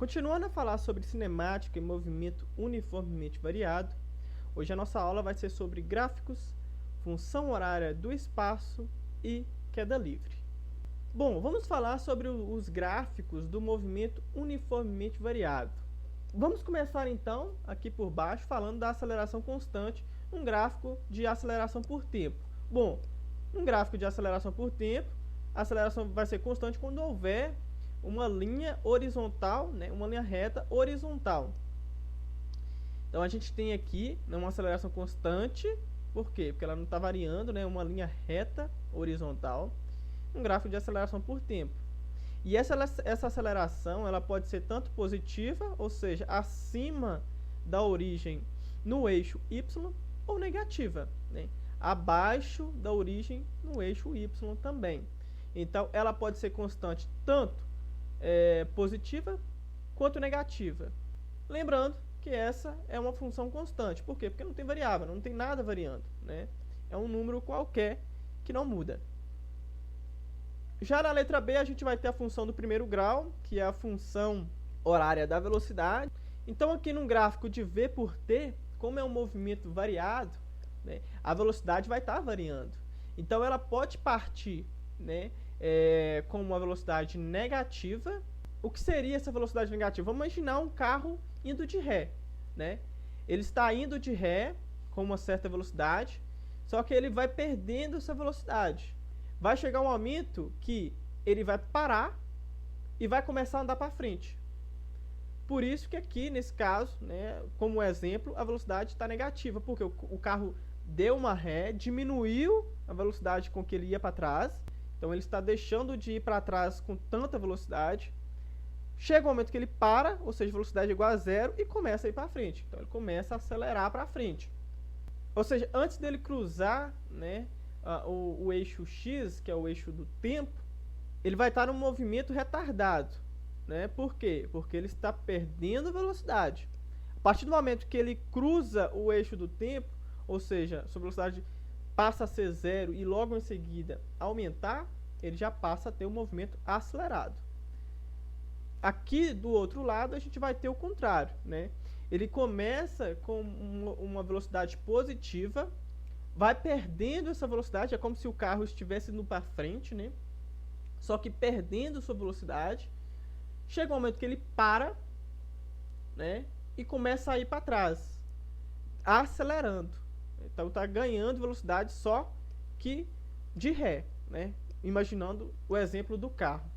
Continuando a falar sobre cinemática e movimento uniformemente variado, hoje a nossa aula vai ser sobre gráficos, função horária do espaço e queda livre. Bom, vamos falar sobre os gráficos do movimento uniformemente variado. Vamos começar então, aqui por baixo, falando da aceleração constante, um gráfico de aceleração por tempo. Bom, um gráfico de aceleração por tempo, a aceleração vai ser constante quando houver uma linha horizontal, né, uma linha reta horizontal. Então a gente tem aqui, né, uma aceleração constante, por quê? Porque ela não está variando, né, uma linha reta horizontal, um gráfico de aceleração por tempo. E essa aceleração ela pode ser tanto positiva, ou seja, acima da origem no eixo y, ou negativa, né, abaixo da origem no eixo y também. Então ela pode ser constante tanto positiva quanto negativa. Lembrando que essa é uma função constante. Por quê? Porque não tem variável, não tem nada variando, né? É um número qualquer que não muda. Já na letra B, a gente vai ter a função do primeiro grau, que é a função horária da velocidade. Então, aqui num gráfico de V por T, como é um movimento variado, né, a velocidade vai estar variando. Então, ela pode partir, né, com uma velocidade negativa. O que seria essa velocidade negativa? Vamos imaginar um carro indo de ré, né? Ele está indo de ré com uma certa velocidade, só que ele vai perdendo essa velocidade. Vai chegar um momento que ele vai parar e vai começar a andar para frente. Por isso que aqui, nesse caso, né, como exemplo, a velocidade está negativa, porque o carro deu uma ré, diminuiu a velocidade com que ele ia para trás. Então, ele está deixando de ir para trás com tanta velocidade. Chega um momento que ele para, ou seja, velocidade é igual a zero, e começa a ir para frente. Então, ele começa a acelerar para frente. Ou seja, antes dele cruzar, né, o eixo X, que é o eixo do tempo, ele vai estar num movimento retardado. Né? Por quê? Porque ele está perdendo velocidade. A partir do momento que ele cruza o eixo do tempo, ou seja, sua velocidade passa a ser zero e logo em seguida aumentar, ele já passa a ter um movimento acelerado. Aqui do outro lado a gente vai ter o contrário, né? Ele começa com uma velocidade positiva, vai perdendo essa velocidade, é como se o carro estivesse indo para frente, né? Só que perdendo sua velocidade, chega um momento que ele para, né? E começa a ir para trás, acelerando. Então está ganhando velocidade, só que de ré, né? Imaginando o exemplo do carro.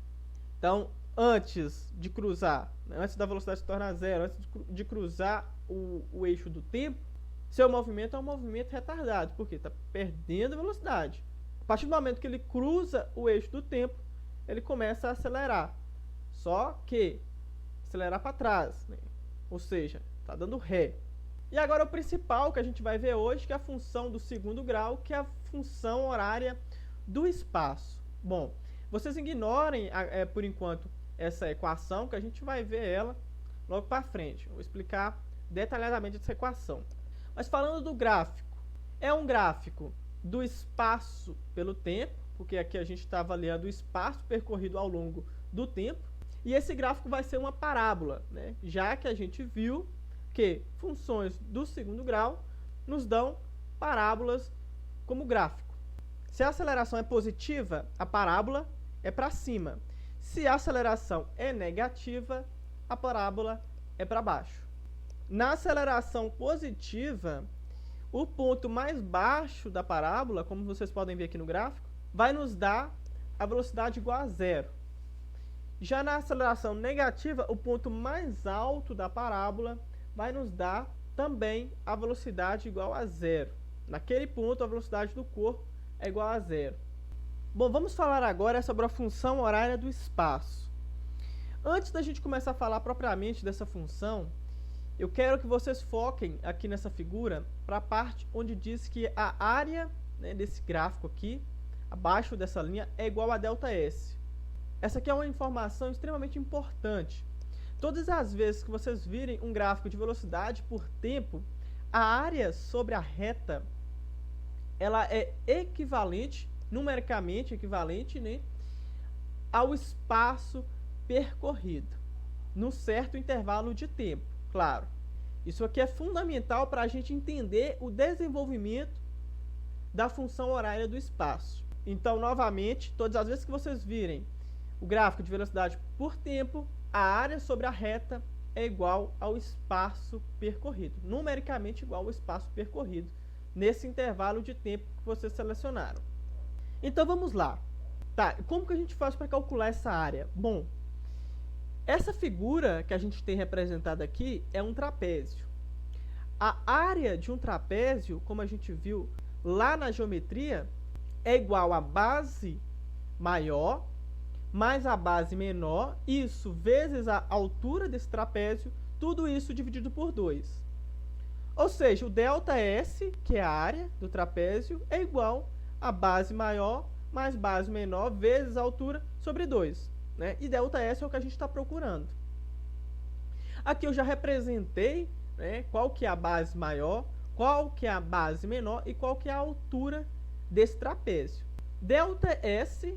Então, antes de cruzar, né, antes da velocidade se tornar zero, antes de cruzar o eixo do tempo, seu movimento é um movimento retardado, porque está perdendo velocidade. A partir do momento que ele cruza o eixo do tempo, ele começa a acelerar. Só que acelerar para trás, né? Ou seja, está dando ré. E agora o principal que a gente vai ver hoje, que é a função do segundo grau, que é a função horária do espaço. Bom, vocês ignorem, por enquanto, essa equação, que a gente vai ver ela logo para frente. Vou explicar detalhadamente essa equação. Mas falando do gráfico, é um gráfico do espaço pelo tempo, porque aqui a gente está avaliando o espaço percorrido ao longo do tempo, e esse gráfico vai ser uma parábola, né? Já que a gente viu que funções do segundo grau nos dão parábolas como gráfico. Se a aceleração é positiva, a parábola é para cima. Se a aceleração é negativa, a parábola é para baixo. Na aceleração positiva, o ponto mais baixo da parábola, como vocês podem ver aqui no gráfico, vai nos dar a velocidade igual a zero. Já na aceleração negativa, o ponto mais alto da parábola vai nos dar também a velocidade igual a zero. Naquele ponto, a velocidade do corpo é igual a zero. Bom, vamos falar agora sobre a função horária do espaço. Antes da gente começar a falar propriamente dessa função, eu quero que vocês foquem aqui nessa figura para a parte onde diz que a área, né, desse gráfico aqui, abaixo dessa linha, é igual a ΔS. Essa aqui é uma informação extremamente importante. Todas as vezes que vocês virem um gráfico de velocidade por tempo, a área sobre a reta, ela é equivalente, numericamente equivalente, né, ao espaço percorrido. num certo intervalo de tempo, claro. Isso aqui é fundamental para a gente entender o desenvolvimento da função horária do espaço. Então, novamente, todas as vezes que vocês virem o gráfico de velocidade por tempo, a área sobre a reta é igual ao espaço percorrido, numericamente igual ao espaço percorrido, nesse intervalo de tempo que vocês selecionaram. Então, vamos lá. Tá, como que a gente faz para calcular essa área? Bom, essa figura que a gente tem representada aqui é um trapézio. A área de um trapézio, como a gente viu lá na geometria, é igual a base maior mais a base menor, isso vezes a altura desse trapézio, tudo isso dividido por 2. Ou seja, o ΔS, que é a área do trapézio, é igual a base maior mais base menor vezes a altura sobre 2. Né? E ΔS é o que a gente está procurando. Aqui eu já representei, né, qual que é a base maior, qual que é a base menor e qual que é a altura desse trapézio. ΔS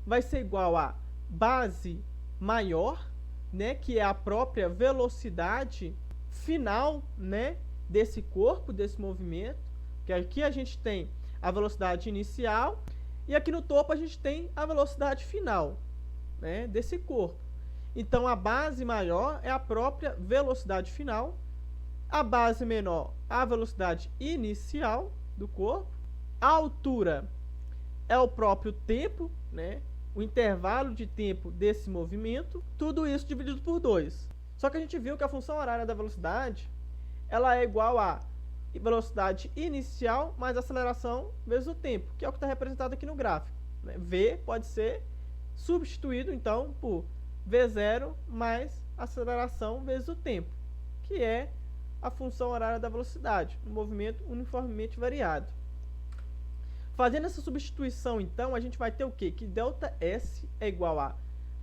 vai ser igual a base maior, né, que é a própria velocidade final, né, desse corpo, desse movimento, que aqui a gente tem a velocidade inicial e aqui no topo a gente tem a velocidade final, né, desse corpo. Então a base maior é a própria velocidade final, a base menor a velocidade inicial do corpo, a altura é o próprio tempo, né, o intervalo de tempo desse movimento, tudo isso dividido por 2. Só que a gente viu que a função horária da velocidade, ela é igual a velocidade inicial mais aceleração vezes o tempo, que é o que está representado aqui no gráfico. Né? V pode ser substituído, então, por V0 mais aceleração vezes o tempo, que é a função horária da velocidade, um movimento uniformemente variado. Fazendo essa substituição, então, a gente vai ter o quê? Que ΔS é igual a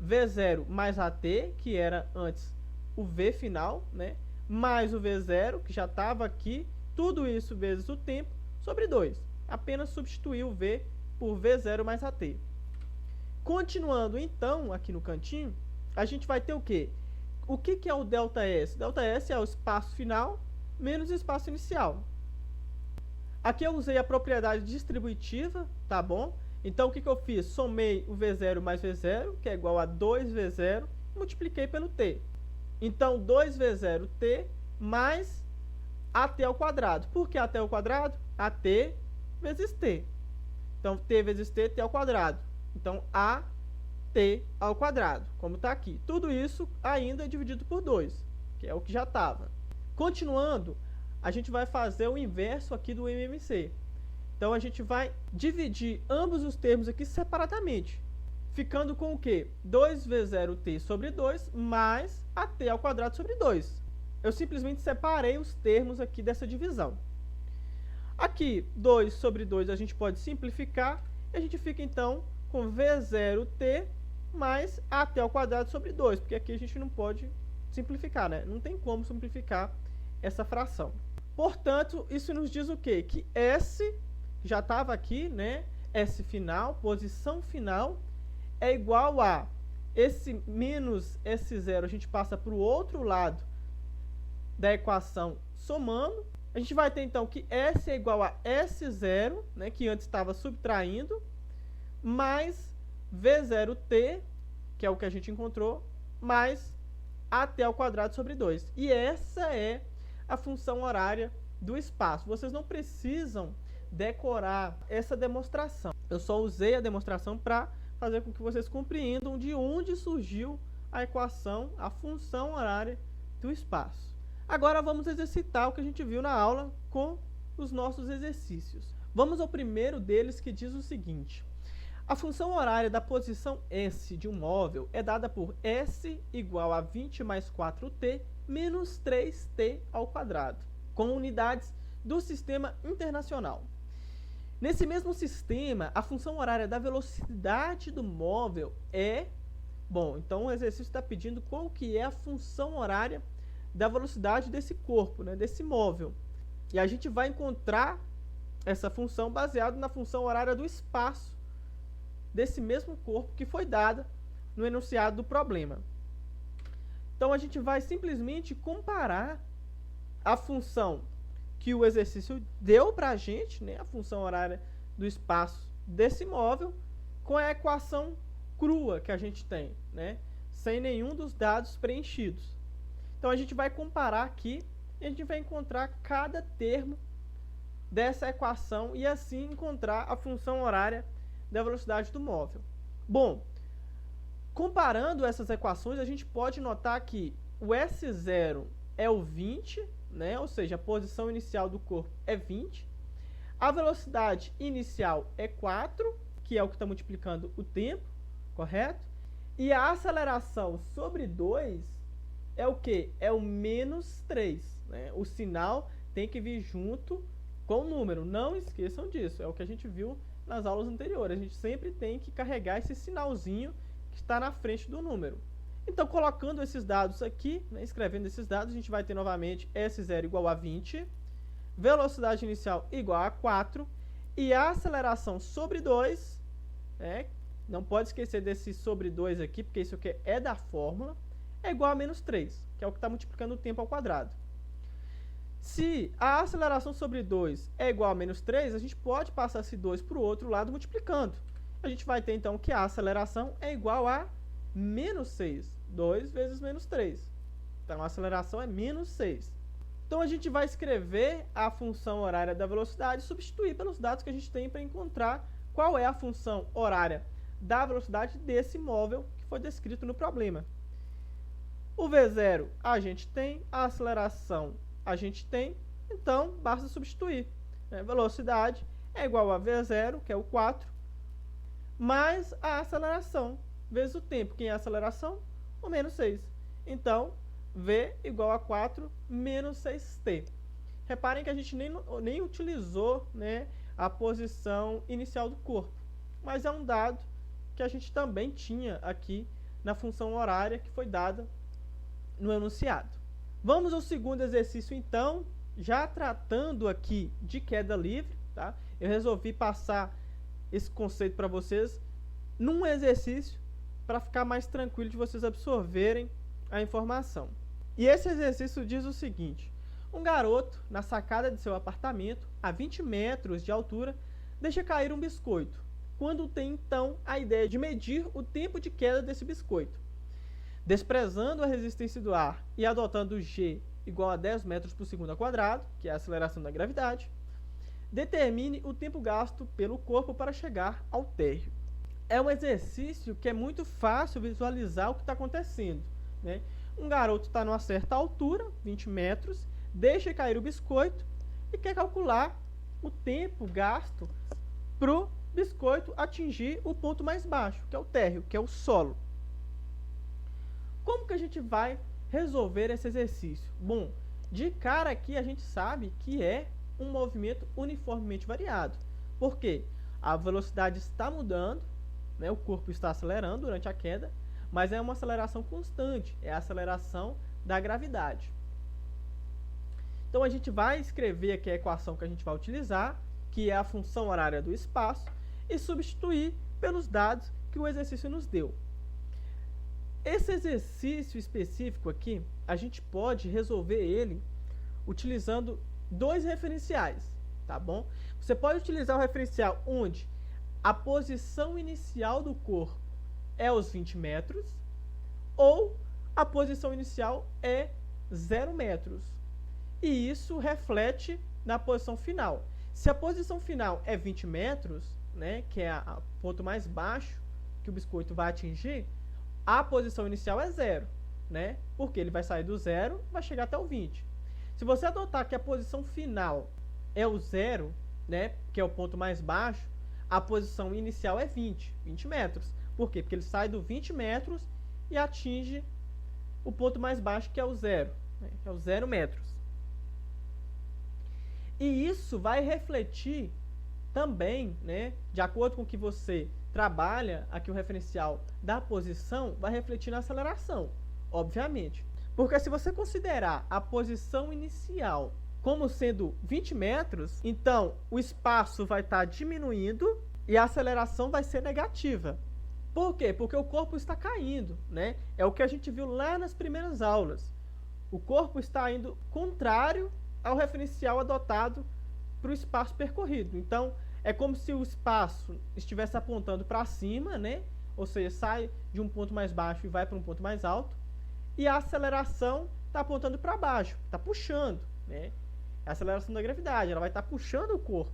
V0 mais AT, que era antes o V final, né? Mais o V0, que já estava aqui, tudo isso vezes o tempo, sobre 2. Apenas substituir o V por V0 mais AT. Continuando, então, aqui no cantinho, a gente vai ter o quê? O que é o ΔS? ΔS é o espaço final menos o espaço inicial. Aqui eu usei a propriedade distributiva, tá bom? Então, o que eu fiz? Somei o V0 mais V0, que é igual a 2V0, multipliquei pelo T. Então, 2V0T mais AT ao quadrado. Por que AT ao quadrado? AT vezes T. Então, T vezes T, T ao quadrado. Então, AT ao quadrado, como está aqui. Tudo isso ainda dividido por 2, que é o que já estava. Continuando, a gente vai fazer o inverso aqui do MMC. Então, a gente vai dividir ambos os termos aqui separadamente, ficando com o quê? 2V0t sobre 2 mais AT ao quadrado sobre 2. Eu simplesmente separei os termos aqui dessa divisão. Aqui, 2 sobre 2 a gente pode simplificar, e a gente fica, então, com V0t mais AT ao quadrado sobre 2, porque aqui a gente não pode simplificar, né? Não tem como simplificar essa fração. Portanto, isso nos diz o quê? Que S, já estava aqui, né? S final, posição final, é igual a esse menos S0, a gente passa para o outro lado da equação somando. A gente vai ter, então, que S é igual a S0, né? Que antes estava subtraindo, mais V0t, que é o que a gente encontrou, mais AT ao quadrado sobre 2. E essa é a função horária do espaço. Vocês não precisam decorar essa demonstração. Eu só usei a demonstração para fazer com que vocês compreendam de onde surgiu a equação, a função horária do espaço. Agora vamos exercitar o que a gente viu na aula com os nossos exercícios. Vamos ao primeiro deles, que diz o seguinte: a função horária da posição S de um móvel é dada por S igual a 20 mais 4t menos 3t ao quadrado, com unidades do sistema internacional. Nesse mesmo sistema, a função horária da velocidade do móvel é... Bom, então o exercício está pedindo qual que é a função horária da velocidade desse corpo, né, desse móvel. E a gente vai encontrar essa função baseada na função horária do espaço desse mesmo corpo que foi dada no enunciado do problema. Então a gente vai simplesmente comparar a função que o exercício deu para a gente, né, a função horária do espaço desse móvel, com a equação crua que a gente tem, né, sem nenhum dos dados preenchidos. Então a gente vai comparar aqui e a gente vai encontrar cada termo dessa equação e assim encontrar a função horária da velocidade do móvel. Bom, comparando essas equações, a gente pode notar que o S0 é o 20, né? Ou seja, a posição inicial do corpo é 20. A velocidade inicial é 4, que é o que está multiplicando o tempo, correto? E a aceleração sobre 2 é o quê? É o menos 3. Né? O sinal tem que vir junto com o número. Não esqueçam disso. É o que a gente viu nas aulas anteriores. A gente sempre tem que carregar esse sinalzinho que está na frente do número. Então, colocando esses dados aqui, né, escrevendo esses dados, a gente vai ter novamente S0 igual a 20, velocidade inicial igual a 4, e a aceleração sobre 2, né, não pode esquecer desse sobre 2 aqui, porque isso aqui é da fórmula, é igual a menos 3, que é o que está multiplicando o tempo ao quadrado. Se a aceleração sobre 2 é igual a menos 3, a gente pode passar esse 2 para o outro lado multiplicando. A gente vai ter, então, que a aceleração é igual a menos 6. 2 vezes menos 3. Então, a aceleração é menos 6. Então, a gente vai escrever a função horária da velocidade e substituir pelos dados que a gente tem para encontrar qual é a função horária da velocidade desse móvel que foi descrito no problema. O V0 a gente tem, a aceleração a gente tem, então basta substituir. Velocidade é igual a V0, que é o 4, mais a aceleração, vezes o tempo, que é a aceleração, o menos 6. Então, V igual a 4 menos 6t. Reparem que a gente nem utilizou, né, a posição inicial do corpo, mas é um dado que a gente também tinha aqui na função horária que foi dada no enunciado. Vamos ao segundo exercício, então, já tratando aqui de queda livre, tá? Eu resolvi passar esse conceito para vocês num exercício para ficar mais tranquilo de vocês absorverem a informação. E esse exercício diz o seguinte: um garoto, na sacada de seu apartamento, a 20 metros de altura, deixa cair um biscoito, quando tem então a ideia de medir o tempo de queda desse biscoito. Desprezando a resistência do ar e adotando G igual a 10 metros por segundo ao quadrado, que é a aceleração da gravidade, determine o tempo gasto pelo corpo para chegar ao térreo. É um exercício que é muito fácil visualizar o que está acontecendo, né? Um garoto está numa certa altura, 20 metros, deixa cair o biscoito e quer calcular o tempo gasto para o biscoito atingir o ponto mais baixo, que é o térreo, que é o solo. Como que a gente vai resolver esse exercício? Bom, de cara aqui a gente sabe que é um movimento uniformemente variado. Por quê? A velocidade está mudando, né? O corpo está acelerando durante a queda, mas é uma aceleração constante, é a aceleração da gravidade. Então a gente vai escrever aqui a equação que a gente vai utilizar, que é a função horária do espaço, e substituir pelos dados que o exercício nos deu. Esse exercício específico aqui, a gente pode resolver ele utilizando dois referenciais, tá bom? Você pode utilizar o referencial onde a posição inicial do corpo é os 20 metros, ou a posição inicial é 0 metros. E isso reflete na posição final. Se a posição final é 20 metros, né, que é o ponto mais baixo que o biscoito vai atingir, a posição inicial é 0, né? Porque ele vai sair do 0 e vai chegar até o 20. Se você adotar que a posição final é o 0, né, que é o ponto mais baixo, a posição inicial é 20 metros. Por quê? Porque ele sai do 20 metros e atinge o ponto mais baixo, que é o 0, né, que é o 0 metros. E isso vai refletir também, né, de acordo com o que você trabalha aqui o referencial da posição, vai refletir na aceleração, obviamente. Porque se você considerar a posição inicial como sendo 20 metros, então o espaço vai estar diminuindo e a aceleração vai ser negativa. Por quê? Porque o corpo está caindo, né? É o que a gente viu lá nas primeiras aulas. O corpo está indo contrário ao referencial adotado para o espaço percorrido. Então, é como se o espaço estivesse apontando para cima, né? Ou seja, sai de um ponto mais baixo e vai para um ponto mais alto. E a aceleração está apontando para baixo, está puxando, né? É a aceleração da gravidade, ela vai estar puxando o corpo.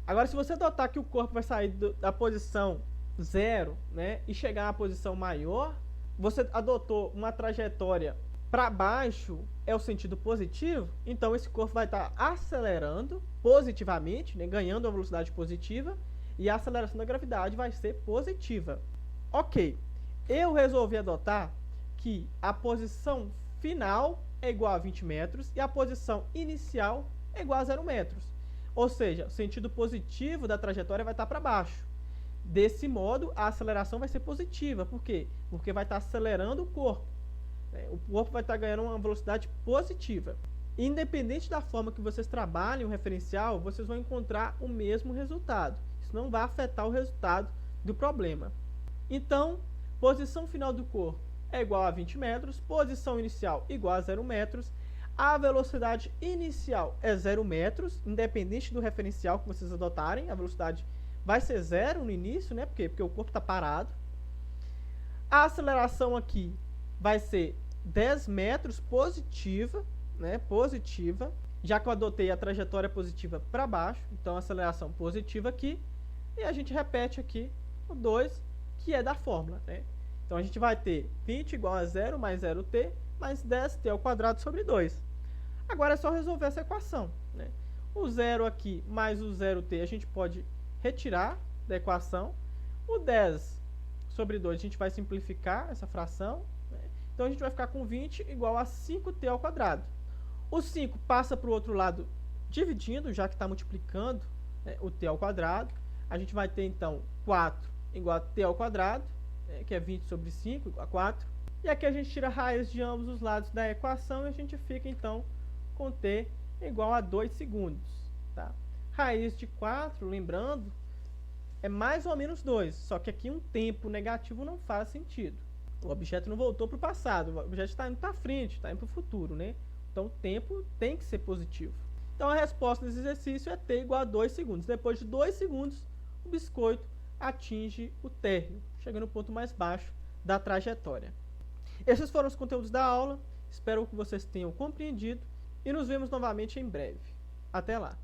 Agora, se você adotar que o corpo vai sair da posição 0, né, e chegar à posição maior, você adotou uma trajetória para baixo, é o sentido positivo, então esse corpo vai estar acelerando positivamente, né, ganhando uma velocidade positiva, e a aceleração da gravidade vai ser positiva. Ok, eu resolvi adotar que a posição final é igual a 20 metros e a posição inicial é igual a 0 metros. Ou seja, o sentido positivo da trajetória vai estar para baixo. Desse modo, a aceleração vai ser positiva. Por quê? Porque vai estar acelerando o corpo. O corpo vai estar ganhando uma velocidade positiva. Independente da forma que vocês trabalhem o referencial, vocês vão encontrar o mesmo resultado. Isso não vai afetar o resultado do problema. Então, posição final do corpo é igual a 20 metros, posição inicial igual a 0 metros, a velocidade inicial é 0 metros, independente do referencial que vocês adotarem, a velocidade vai ser 0 no início, né? Por quê? Porque o corpo está parado. A aceleração aqui vai ser 10 metros positiva, né? Positiva, já que eu adotei a trajetória positiva para baixo, então a aceleração positiva aqui, e a gente repete aqui o 2, que é da fórmula, né? Então, a gente vai ter 20 igual a 0 mais 0t mais 10t ao quadrado sobre 2. Agora é só resolver essa equação, né? O 0 aqui mais o 0t a gente pode retirar da equação. O 10 sobre 2 a gente vai simplificar essa fração, né? Então, a gente vai ficar com 20 igual a 5t ao quadrado. O 5 passa para o outro lado dividindo, já que está multiplicando, né, o t ao quadrado. A gente vai ter, então, 4 igual a t ao quadrado, que é 20 sobre 5, igual a 4. E aqui a gente tira a raiz de ambos os lados da equação e a gente fica, então, com t igual a 2 segundos. Tá? Raiz de 4, lembrando, é mais ou menos 2, só que aqui um tempo negativo não faz sentido. O objeto não voltou para o passado, o objeto está indo para frente, está indo para o futuro, né? Então, o tempo tem que ser positivo. Então, a resposta desse exercício é t igual a 2 segundos. Depois de 2 segundos, o biscoito atinge o térreo, chegando no ponto mais baixo da trajetória. Esses foram os conteúdos da aula, espero que vocês tenham compreendido e nos vemos novamente em breve. Até lá!